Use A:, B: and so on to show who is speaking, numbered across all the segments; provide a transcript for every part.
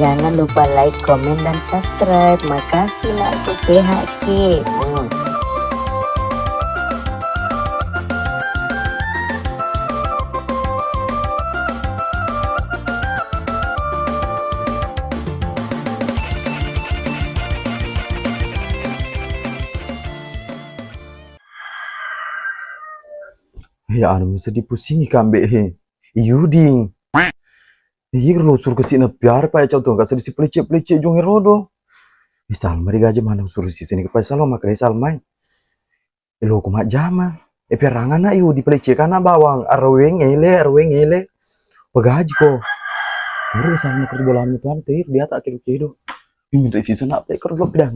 A: Jangan lupa like, komen, dan subscribe. Makasih lah aku sehat ke.
B: Ya anu bisa dipusingi kambe he. Iyuding. Iya kalau suruh ke sini biar pak ya tuh nggak sedih pelicet jong rodo. Salma di gaji mana suruh si sini ke Salma makanya Salma. Elo kumat jama. Perangan na yu di pelicet karena bawang arweng ele. Pagaji ko. Terus Salma kerja bola itu nanti dia tak kilo. Minta isi sana apa kerja pedang.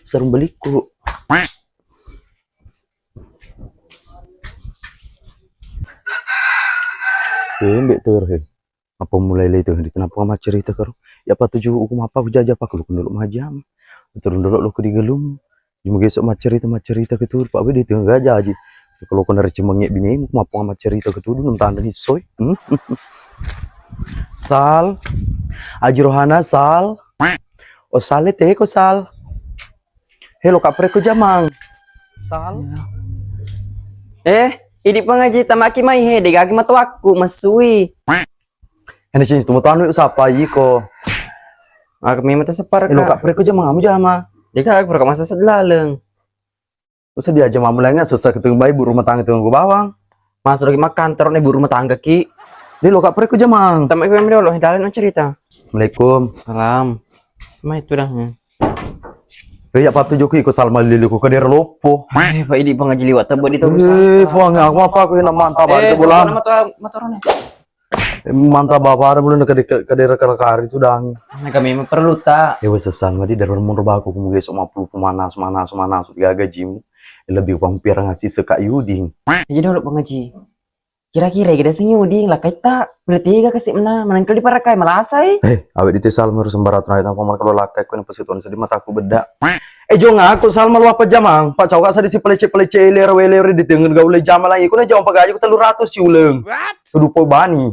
B: Sarung beliku. Mbak terhe. Apa mulai itu di tanah pengamat cerita karo. Ya apa tujuh hukum apa jajah apa kalau dulu majam. Turun dulu lo ke di gelum. Cuma gesok cerita ketur Pak Bedi tengah gajah aja. Kalau kau nari cemangnya bini hukum apa pengamat cerita ketur num tanda ni soy. Sal. Aji Rohana Sal. O sale teh ko Sal. Hello kapre ko jamang. Sal.
C: Idi pengaji tamaki mai he degagi matu aku masui.
B: Ini sih temu tanu usapa iko.
C: Aku memang tersepar
B: Hello kapre ko jamang amu jama.
C: Deka aku berka masa sedlaleng.
B: Terus dia aja mamulanya sesak ketemu bayi bu rumah tangga tengah bawang.
C: Masuk lagi makan terus nih bu rumah tangga ki.
B: Dia lo kapre ko jamang.
C: Tamaki memang dulu dalan cerita.
B: Assalamualaikum.
C: Salam. Mai itu dah.
B: Ya patu joki ko Salma lili ko kader lopo.
C: Pak Idi pengaji liwat tebet itu.
B: Fuang aku apa ko ina mantap ada bulan.
C: Motornya.
B: Mantap bapak ada bulan kader kar itu dang.
C: Nah, kami memang perlu tak.
B: Ya wes Salma di dalam mun aku kemuge sok 50 pemanas gajimu. Lebih uang pirang ngasih seka yuding.
C: Jadi dulu pengaji. Kira-kira kita sing uding lah kita berarti gak kasih menangkal di parakai malah asai.
B: Awet di Salma harus sembarat naik tanpa man kalau lakai ko pesituan sedih mataku beda. Jong aku Salma lu apa jamang? Pak cawak sa di si pelece ler di tengen gaule jamal lagi. Ko na jawab pagaji ko 300 siuleng. Kedupo bani.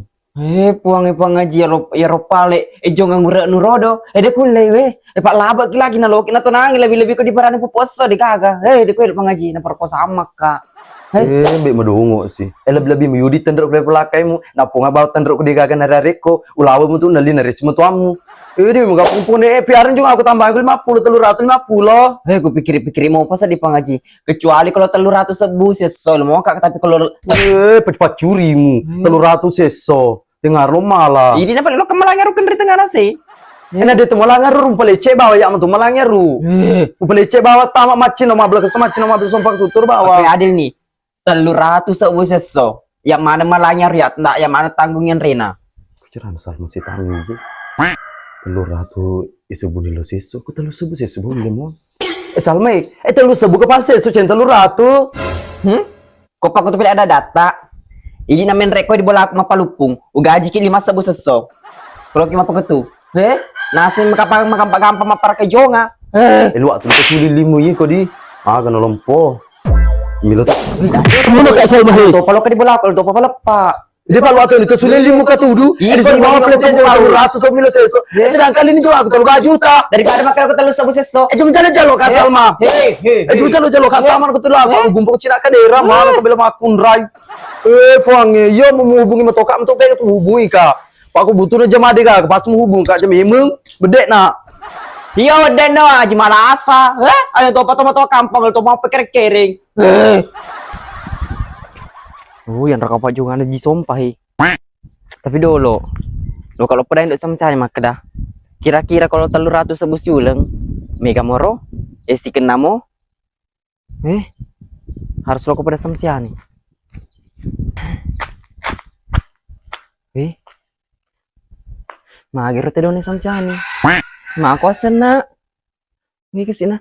C: Puang pengaji ya ropale. Jong ang nurodo. De kulay we. Pak laba lagi na loki na tunangi lebih ko di parani puposo di kaga. De ko pengaji na perkosa amak ka.
B: Mbak medungo sih. Lebih meyudi tendrok dari pelakaimu. Napung abau tendrok di gagan nareko. Ulawa mu tuh nali naris mutuamu. Dia muka kumpul piaran juga aku tambah 50 350.
C: Aku pikir mau pas di pengaji. Kecuali kalau 300 sebus ya sol mau kak tapi kalau
B: cepat curimu 300 seso. Dengar lo malah.
C: Ini dapat lo kemalangnya ruken di tengah nasi.
B: Enak dia tumalangan ru pelece bawa ya mentu malangnya ru. Pelece bawa tamak macin nomor belas macin nomor sompak tutur bawa.
C: Oke adil nih. 300 sebus seso. Yang mana malangnya riat ndak yang mana tanggungnya Rena.
B: Pikiran sal masih tanggung sih. 300 isu buni lo seso. Ku telu sebu seso buni mo. Salmai, telu sebu ke pas seso cen 300.
C: Kok pak tuh ada data. Ini namen reko di bola aku mapalupung. Ugaji ki 5 sebu seso. Kalau ki mapa ketu. Nasi makapang gampang mapar ke jonga.
B: Lu waktu itu suli limu yi ko di. Kana lompo. Milo tak. Kamu nak asal mahal.
C: Topa lo ka di bola aku, topa pala pak.
B: Dia kalau waktu itu suli limu ka tudu. Ini baru bawa pelece 200 milo seso. Sedangkan ini juga aku 3 juta.
C: Daripada makan aku 3 sebu seso.
B: Cuma jalo ka Salma. Cuma jalo ka taman betul aku gumpuk cina ka daerah malah sebelum aku rai. Fuang yo menghubungi matoka untuk pengen hubungi ka. Pak aku butuh aja made ka pas menghubung ka jam emeng bedek nak.
C: Iya dan no aja malah asa. Ayo topa kampung lo topa pikir kering. Yang rekam Pak juga ada di sompahi. Tapi dulu lo kalau pernah nduk sama saya maka dah. Kira-kira kalau 300 sebus uleng mega moro esi kenamo. Harus lo kepada samsia nih. Magero teh doni samsia nih. Ma aku asena. Kesina.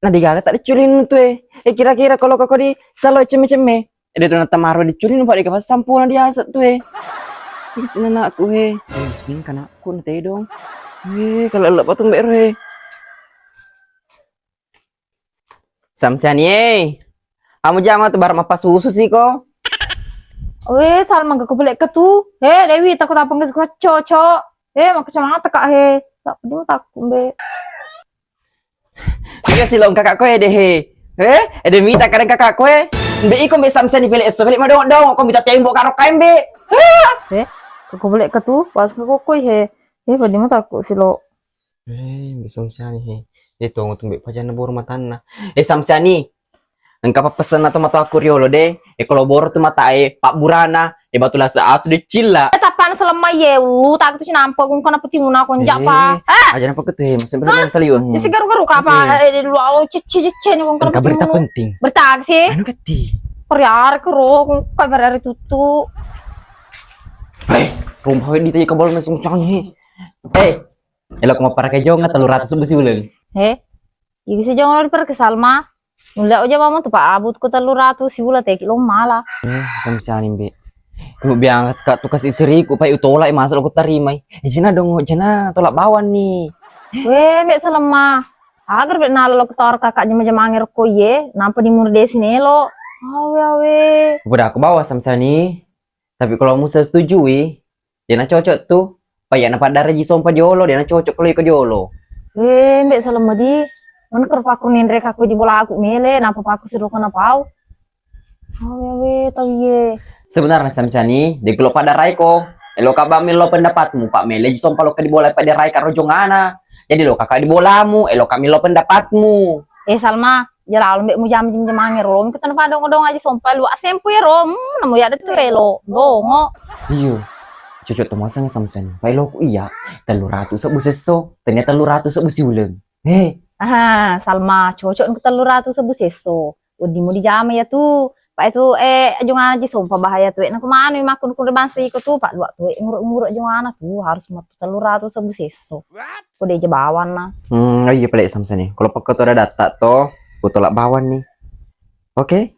C: Nah digaga tak diculin tuh kira-kira kalau kau di salo ceme-ceme. Dia tuh nata marwa diculin pak dikapas sampuna dia asat tuh Kesina nak aku Kesina kan aku nanti dong. Kalau lep patung ber Samsiani. Kamu jangan tuh bar mapas susu sih kok.
D: Salma gak kebalik ke tuh. Dewi takut apa nggak cocok. Mak kacamata kak tak pedih takut be.
C: Iya silong kakak kowe deh Ede minta kadang kakak kowe Be iko be samsa ni pele eso balik madong dong ko minta tiang karo kain be.
D: Kau boleh ke tu pas kau koi pedih takut silo.
C: Be samsa ni Dia tunggu tunggu pajan bor matana. Samsa ni engkau apa pesan atau mata aku riolo deh. Kalau bor tu mata Pak Burana. Batulah seas di cila.
D: Tapan selama tak tu nampak kung kana peti muna kon japa.
C: Aja nampak ketu masih benar saliu.
D: Jadi garu-garu ka apa lu au cece ni kung kana peti
C: berita penting.
D: Bertag sih.
C: Anu kati.
D: Periar kero kung kabar tutu.
C: Rumah di tadi kabel masih muncangnya. Elok mau para kejong telur ratus besi ulang.
D: Iki si jong lor per ke Salma. Nula aja mama tu Pak Abut ko telur ratus si bula teki lo malah.
C: Samsiani be. Ku biang kak tukas istri ku pai utolak masuk aku terima. Jina dong jina tolak bawan nih.
D: Mbak Salma. Agar be nalo ketor kakak jema-jema ngir ko nampa di mur desi lo. Awe.
C: Udah aku bawa Samsiani. Tapi kalau musa setujui, dia nak cocok tuh. Payah nak pada reji sompa diolo, dia nak cocok kalau ikut diolo.
D: Mbak Salma di. Mana kerap aku nendre kakak di bola aku mele, napa aku suruh kena pau. Awe tahu
C: Sebenarnya Samsiani, di kalau pada Raiko, lo kabamil lo pendapatmu, Pak Mele, jisom kalau di bola pada Raika rojongana. Jadi lo kakak di bolamu, lo kami lo pendapatmu.
D: Salma, jalan mbak mu jam angin rom, kita nampak dong aja sompa lu asempu ya rom, namu ya ada tuh lo, dongo.
C: Iyo, cocok tuh masanya Samsiani. Pai lo ku iya, telur ratu sebu seso, ternyata telur ratu sebu siulen.
D: Salma, cocok ke telur ratu sebu seso. Udi mau dijama ya tuh. Pak itu jungan aja sumpah bahaya tuh. Nak kemana makun kuda bangsa ikut tuh Pak dua tuh nguruk jungan tuh harus matu telur ratu sebu seso. Kuda aja bawan nah.
C: Iya pelik Samsa nih. Kalau pakai tuh ada data tuh, gue tolak bawan nih. Oke?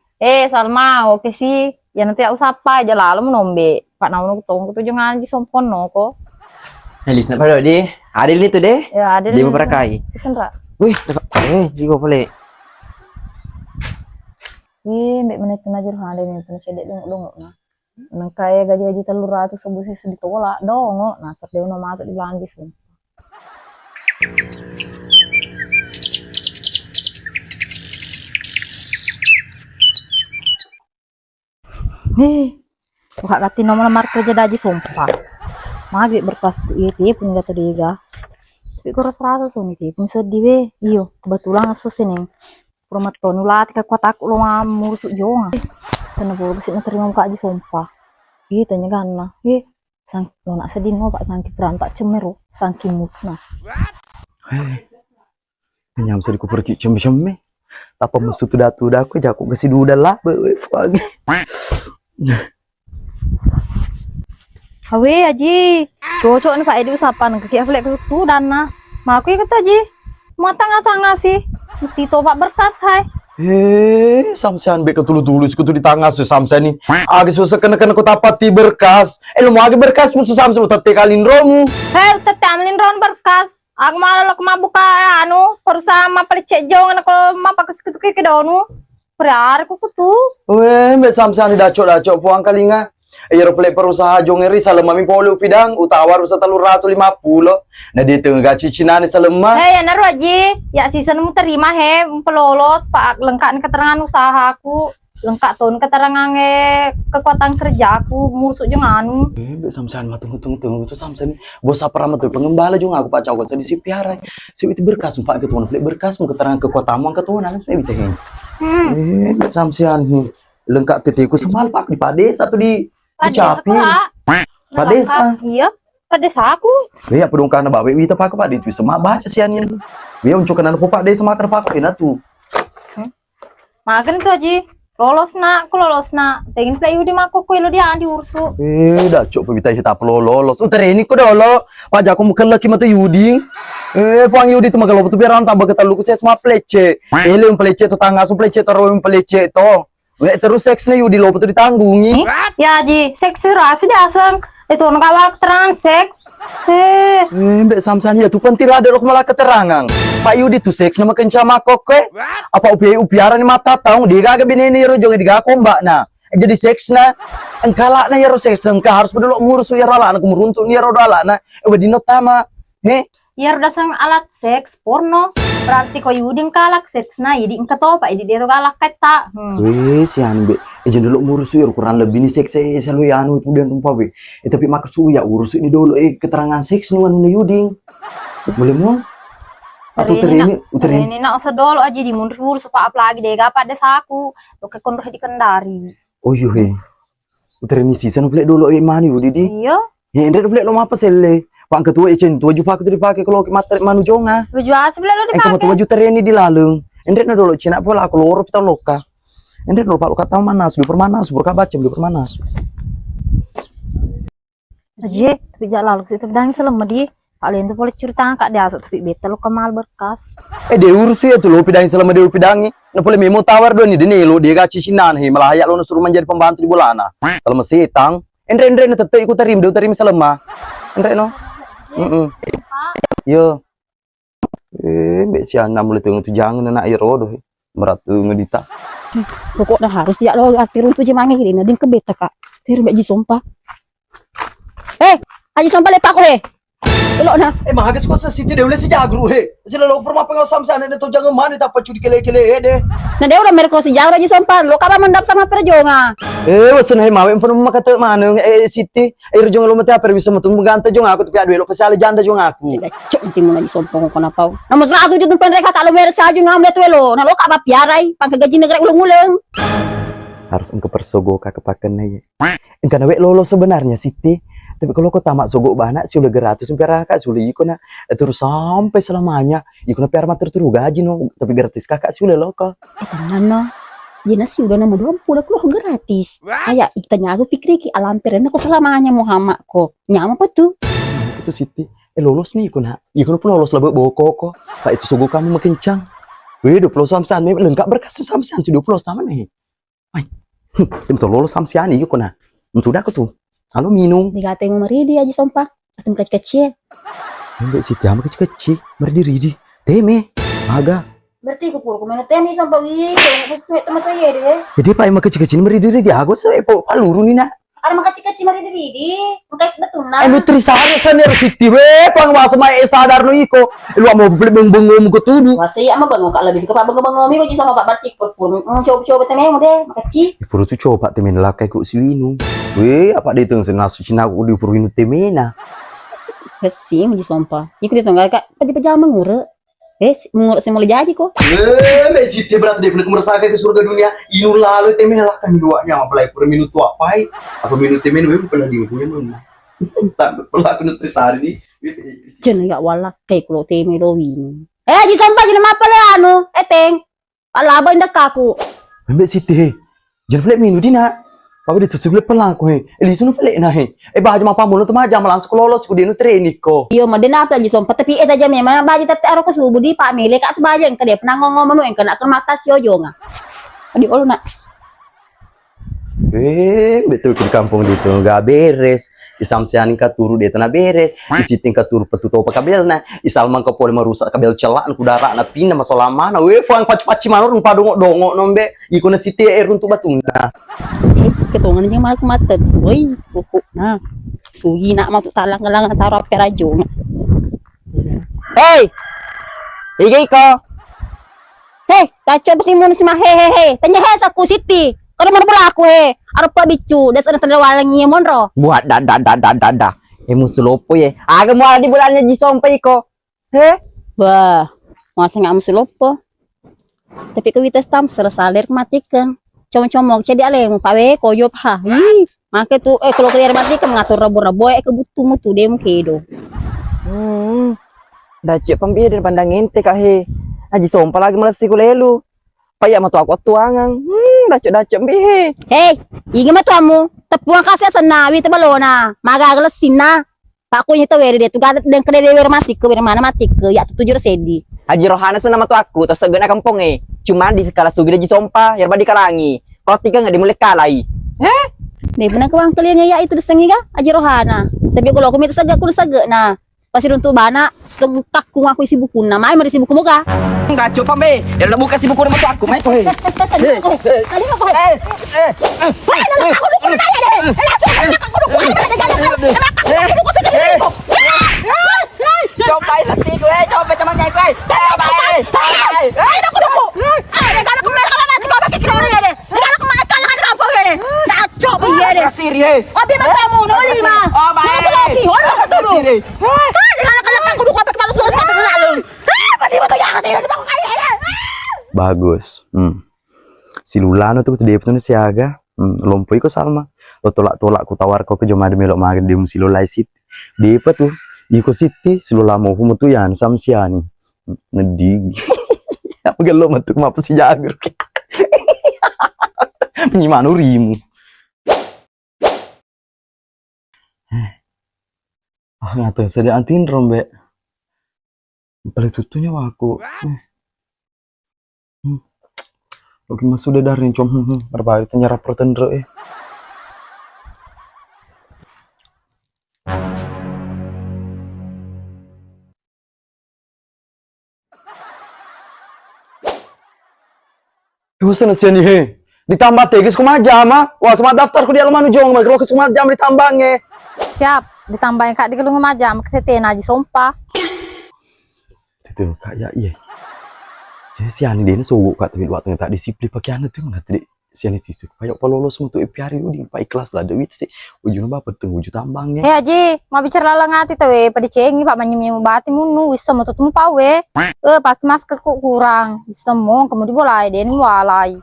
D: Salma, oke sih. Ya nanti aku sapa aja lalu menombe. Pak namun aku tunggu tuh jungan aja sompon no kok.
C: Nah, listen pada deh. Adil itu deh.
D: Ya adil.
C: Dia memperakai.
D: Sendra.
C: Wih, juga pelik.
D: Mbak menit najar hande nih pun cedek dong nah. Nang kaya gaji telur ratu sebu seso ditolak dong nah serdeu no matu di Belanda sih. Buka kati nomor lamar kerja daji sumpah. Magri berkas ku iya pun gak terdiga. Tapi ku rasa so nih pun sedih iyo kebetulan asus ini. Promotor nulat ke kuat aku lo ngurusuk jonga. Tenaga besi terima muka aja sumpah. Tanya kan lah. Sang lo nak sedih no Pak sangki berantak cemeru, sangki mutna.
B: Nyam sedih ku pergi cem-cem. Apa musuh tuh datu aku jaku kasih duda lah lagi.
D: Awe aji. Cocok nih Pak Edi usapan kaki aflek ke dana. Ma aku ikut aji. Mau tangga sih. Tito Pak berkas hai.
B: Samsian be ketulus kutu di tangga su Samsian ni. Agi susah kena ku tapati berkas. Lo mau agi berkas musuh Samsian tete kalin romu.
D: Tete amalin ron berkas. Aku malah lo buka perusahaan ma pelicek jong kalau ma pakai sekitu ke donu. Priar ku kutu.
B: Be Samsian di dacok puang kalinga. Iya pelek perusahaan jongeri salemami polo pidang utawar usa telur ratu 50. Nah dia tengah gaci Cina ni salemah.
D: Ya naru aji. Ya season mu terima pelolos Pak lengkap keterangan usahaku. Lengkap ton keterangan kekuatan kerjaku mursuk jeung anu.
B: Be Samsian mah tunggu itu Samsian. Bos apa ramat tuh pengembala jeung aku Pak Cawon di si piara. Si itu berkas Pak ketuan pelek berkas mu keterangan kekuatamu ketuan anu saya teh. Be Samsian lengkap titiku semal Pak di Pades atau di Capin. Pak Desa.
D: Iya, Pak Desa aku.
B: Iya, pedung kana bawe wi Pak di tu semak baca sianin. Dia unjuk kana Pak Desa makan Pak ina tu.
D: Makan tu aji. Lolos nak. Tengin play di mako ko lo dia andi ursu.
B: Dah cok pebita kita lolos. Utere ini ko dolo. Pak Jako mukan laki mata Yuding. Puang Yudi tu magalo tu biaran tabak kita luku saya semua plece. Ele plece tu tangga su plece taro plece to. Terus seksnya Yudi lo betul ditanggungi.
D: Ya Ji, seks rasa dasang. Itu nak awal keterangan seks.
B: Mbak Samsan ya tuh pentil ada lo malah keterangan. Pak Yudi tuh seks nama kencama kok. Apa upiaran mata tahu dia kagak binini rojong dia kombak nah. jadi seks na engkala na yaro seks engka harus bedolo ngurus ya rala anak meruntuk ni yaro dala na wedino tama he
D: Ya udah sang alat seks porno. Berarti ko yuding kalak seks na jadi engka to pak jadi dia to kalak kata.
B: wes ya be ejen dulu ngurus ya kurang lebih ni seks selalu ya anu itu dan tumpah be tapi maksud ya urus ini dulu keterangan seks nu anu yuding boleh mau atau terini
D: nak usah dulu aja di mundur supaya apa lagi deh gak pada saku lo ke kondur di kendari.
B: oh iya he terini sisa nu boleh dulu mani udi di
D: Iya.
B: ya ende boleh lo apa sele Pak ketua ejen tu baju pakai tu dipakai kalau materi manu jonga
D: Baju asli lo
B: engka
D: dipakai.
B: baju terini di lalung ende na dulu cina pola aku loro pita loka ende dulu pak lo kata manas di permanas berkah baca di permanas
D: Aja tapi jalan lalu sih tapi dang selama di kalian tuh boleh cerita kak dia asal tapi beta lo kemal berkas.
B: dia urus ya tuh lo pidangi selama dia pidangi na boleh memo tawar do ni dini lo dia gaci sinan he malah ayak lo suruh menjadi pembantu di bulana selama setang endre na tetep ikut tarim selama endre no yo mbak siana mulai tengok tu jangan nak air rodo berat tu ngedita
E: Pokoknya harus dia lo atirun tu jemangi ini nading ke beta kak. Tir mbak ji sompa. Aji sompa lepak ko he. Elok na.
B: mahagas ko sa city dia boleh sejagru he sila lo perma pengal samsan ende tu jangan mana tak pacu di kele-kele de
E: Na dia udah mereko si jauh aji sompa. Lo kaba mendap sama perjonga.
B: wasan he mawe pun makata mana city air jong lo mate apa bisa mutu muganta jong aku tapi adu lo pasal janda jong aku
E: Sila cok nanti mo na ji sompa ko na pau. Na masra aku jutun penreka kalau meres aja ngamle tu lo. Na lo kaba piarai pangkagaji negara ulung-ulung.
B: harus engkau persogo kepakan na ye engkau nawe lolo sebenarnya city tapi kalau kau tamak sogok bana si udah gratis sampai kakak sudah iko na terus sampai selamanya iko na piar mater turu gaji no tapi gratis kakak si udah loko
E: Tenan no. Dia nasi udah nama 20 aku gratis. Kayak itanya aku pikir ki alam perena ko selamanya Muhammad ko. Nyama apa tuh?
B: itu city lolos nih iko na pun lolos lebih bawa koko pak itu sogok kamu makin kencang weh 20 samsian memang lengkap berkas samsian 20 taman nih ay betul lolos samsian iko na sudah aku tuh halo minum
E: Digate mo maridi aji sompa. Atum kecil-kecil.
B: mbak city ama kecil-kecil berdiri di teme aga
E: Berarti ko puro kumeno temi sompa wi. Gusto teman to ye de.
B: jadi pak emang kecil-kecil berdiri di aku saya paluru nih nak
E: Ada makacik-kacik maridi di. Mungkin sebetul na.
B: nutrisari sana city we pang masa mai sadar no iko lu mau beli bengong ko tudu
E: Wasi ama bango ka lebih ke pa bango-bango mi ko sama Pak Bartik pur. Coba-coba temi mo de makacik.
B: puru tu coba temen lakai ku siwinu we apa dia tong senasu cina ku di puru inu temena
E: Resi mo sompa. Iku dito nga ka pati pajama ngure. Mengurus si mulai jadi kok.
B: mbak city berarti dia benar meresahkan ke surga dunia inu lalu temena lakan duanya apalagi per minut tu apa minut temena we pernah di temena tak pernah nutrisari di
E: Jen ya wala kay kulo temi do win. Di sompa jina mapale ano. Teng. Palaba indak kaku.
B: mbak city jangan pelak minut dina Papa dia tutup pelang ko he. Eli sunu pelak na he. Bah jama pamulo tu maja malang sekolah ku dia nu training ko.
E: Iyo madena apa aja sompa tapi aja memang baji tete aro ko subu di Pak Mele ka baja engka dia penang ngomong engka nak mata si ojo nga. Adi olo nak.
B: Betul ke kampung dia tu enggak beres. Isamsian ka turu dia tu na beres. Isiting ka turu petuto pa kabel na. Isalman ka pole merusak kabel celaan ku dara na pina masalah mana. Fang paci-paci manor rumpa dongok-dongok nombe. Iko na siti runtuk batuna.
E: Ketongan aja malah kematen. Woi, pokok nah. Sugi nak matu talang-talang taruh perajo nga. Hey! Igay ko. Hey, kaco berarti mo si hehehe. Tanya he sa ku Siti. Kalau mau bola aku he. Arep pa bicu, des ana tanda walangi monro.
C: Buat dah. Musulopo ye. Aga mo di bulannya di sompai ko. He?
E: Bah, masa nggak mesti lupa. Tapi kewitas tam serasalir matikan. Comong-comong jadi ale mo pawe koyop ha. Maka tu kalau kalian matikan mengatur rabo-rabo kebutuhmu tu demo kedo.
C: Dah cek pambih dan pandangin teh kah he. Aji sompa lagi malas siku lelu. Paya matu aku tuangang. Dah cek pambih.
E: Hey, ingat mah tuamu. Tepuang kasih senawi tebalona. Magagal sina. Pak aku nyita weri dia tu gadat dan kede weri mati ke weri mana mati ke ya 7 sedi.
C: Haji Rohana senama tu aku tersegen kampung Cuman di skala sugi aji sompa yarba dikalangi. Kalau tiga nggak dimulai kalai.
E: Dia pernah kewang kalian ya itu disengi ga Haji Rohana. Tapi kalau aku minta sagak aku sagak nah. Pasti untuk bana sengkak ku ngaku isi buku nama mari isi buku moga.
C: Enggak coba be. Dia udah buka si buku nama aku, mai.
E: Kali apa?
C: Coba lasi gue, coba teman nyai gue. Siri, he.
E: Abi matamu noli ma.
C: Oh, baik.
E: Ono ketemu. Dengan kalau kudu kuat kepala susah lalu. Pati mo to ya kasi di ba kaya.
B: Bagus. Si Lulano tuh dia punya siaga. Lompoi ko Salma. Lo tolak ku tawar ko ke jomade melok magen di si Lulai sit. Dia apa tuh? Iko siti si Lulamo humu tuh yan samsiani. Nedi. Apa gelo matuk mapa si jagur. Penyimanu rimu. Ngata saya antin rombe. Paling tutunya aku. Oke mas sudah dari com berbalik nyerap pertendre Bosan sih nih, ditambah tegis kumaja mah, wah sama daftarku di alaman ujung, kalau kesuma jam ditambangnya.
D: Siap, ditambahin kak di gelung majam, ketete naji sompa.
B: Itu kayak iya. Jadi si Ani dia sogok kak tapi waktu tak disiplin pakai anak tuh nggak tadi si Ani itu kayak kalau lolos untuk IPR itu pak ikhlas lah duit sih ujungnya bapak tuh wujud tambangnya.
D: Hei Aji, mau bicara lala ngati tawe, pada cengi pak manyem bati munu, wis temu tuh pawe. Pasti masker kok kurang, semua kemudian bolai den walai.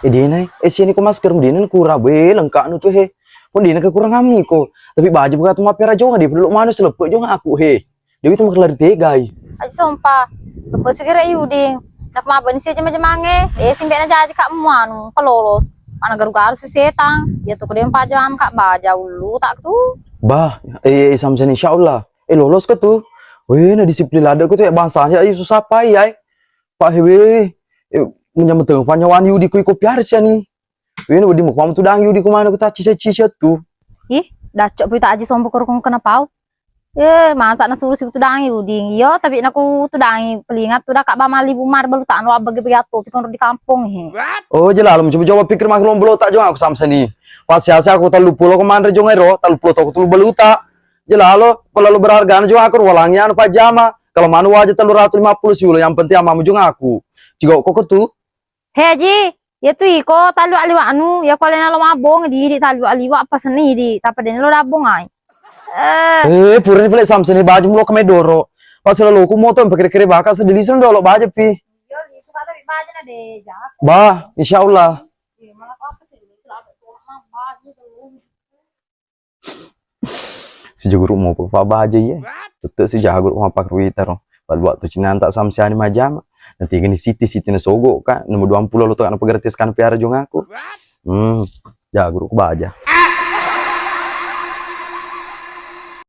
B: Dia nih, si Ani kok masker dia nih kurang, lengkap nu tuh he. Pun dia kekurangan kami kok, tapi baju bukan cuma pera jonga dia perlu mana selepet jonga aku he. Dia itu maklari tegai.
D: Aji sompa, lepas segera yuding. Nak mabani sih macam mange, simpen aja kak muanu, pelolos. Mana garu-garu si setang, dia tuh kedem pajam kak baja ulu tak tuh.
B: Bah, samsen insyaallah. Lolos ke tuh. Weh, na disiplin lada ko tuh ya bangsanya ayo susah pai ay. Pak hewe, menyambut panyawan yudi ku kopiar sih nih. Weh, na di mau kamu tuh dang yudi ku mana ku tak ciset tuh.
D: Ih, dacok pita aji sompo korong kena pau. Masa na suruh si tu dangi uding. Yo, tapi naku tu dangi pelingat tu dah kak bamali bumar balu tak anu bagi-bagi kita di kampung he.
B: Oh, jelas lu coba pikir mak belum tak jong aku samsen ni. Pas siasa aku talu pulo kemana jong ero, talu pulo aku tulu balu tak. Jelas lo, kalau lu berharga jong aku walangnya anu pajama. Kalau manu aja 350 sih yang penting amamu jong aku. Jika kok tu.
D: Hei Aji, ya tu iko talu aliwa anu, ya kalau nalo mabong di talu aliwa apa seni di, tapi den lo dabong ay.
B: Pura ni pelik samsen ni baju mulo kami doro. Pas lalu aku motor pakai kiri bakal sedih sun dolo baju pi.
D: Yo, suka tapi baju na de jak.
B: Bah, insyaallah. Si jagur mau apa baju ya. Tetep si jagur mau pakai ruiter. Pada waktu Cina tak samsiani majam. Nanti gini siti na sogo kan. Nomor 20 lo tuh kan gratis kan piara jong aku. Jagur ku baja.